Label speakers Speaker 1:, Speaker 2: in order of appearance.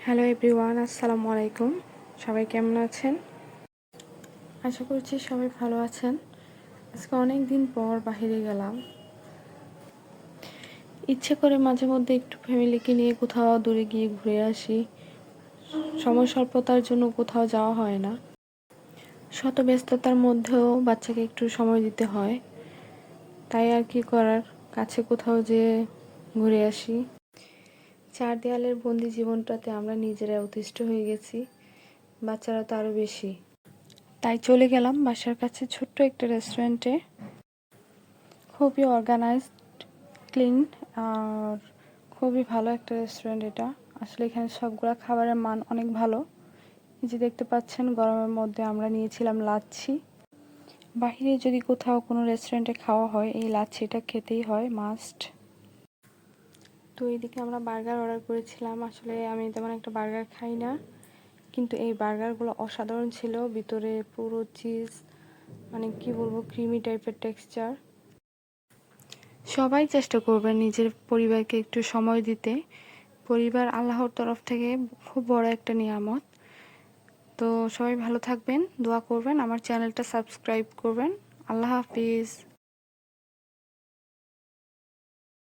Speaker 1: Hello everyone, আসসালামু আলাইকুম। সবাই কেমন আছেন? আশা করছি সবাই ভালো আছেন। আজকে অনেক দিন পর বাহিরে গেলাম। ইচ্ছে করে মাঝে মধ্যে একটু ফ্যামিলিকে নিয়ে কোথাও দূরে গিয়ে ঘুরে আসি। সময় স্বল্পতার জন্য কোথাও যাওয়া হয় না। শত ব্যস্ততার মধ্যেও বাচ্চাকে একটু সময় দিতে হয়, তাই আর কি করার, কাছে কোথাও যেয়ে ঘুরে আসি। চার দেয়ালের বন্দি জীবনটাতে আমরা নিজেরা অতিষ্ঠ হয়ে গেছি, বাচ্চারা তো আরও বেশি। তাই চলে গেলাম বাসার কাছে ছোট্ট একটা রেস্টুরেন্টে। খুবই অর্গানাইজড, ক্লিন, আর খুবই ভালো একটা রেস্টুরেন্ট এটা। আসলে এখানে সবগুলা খাবারের মান অনেক ভালো। এই যে দেখতে পাচ্ছেন, গরমের মধ্যে আমরা নিয়েছিলাম লাচ্ছি। বাহিরে যদি কোথাও কোনো রেস্টুরেন্টে খাওয়া হয়, এই লাচ্ছিটা খেতেই হয়, মাস্ট। তো এইদিকে আমরা বার্গার অর্ডার করেছিলাম। আসলে আমি তেমন একটা বার্গার খাই না, কিন্তু এই বার্গারগুলো অসাধারণ ছিল। ভিতরে পুরো চিজ, মানে কি বলবো, ক্রিমি টাইপের টেক্সচার। সবাই চেষ্টা করবেন নিজের পরিবারকে একটু সময় দিতে। পরিবার আল্লাহর তরফ থেকে খুব বড় একটা নিয়ামত। তো সবাই ভালো থাকবেন, দোয়া করবেন, আমার চ্যানেলটা সাবস্ক্রাইব করবেন। আল্লাহ হাফিজ।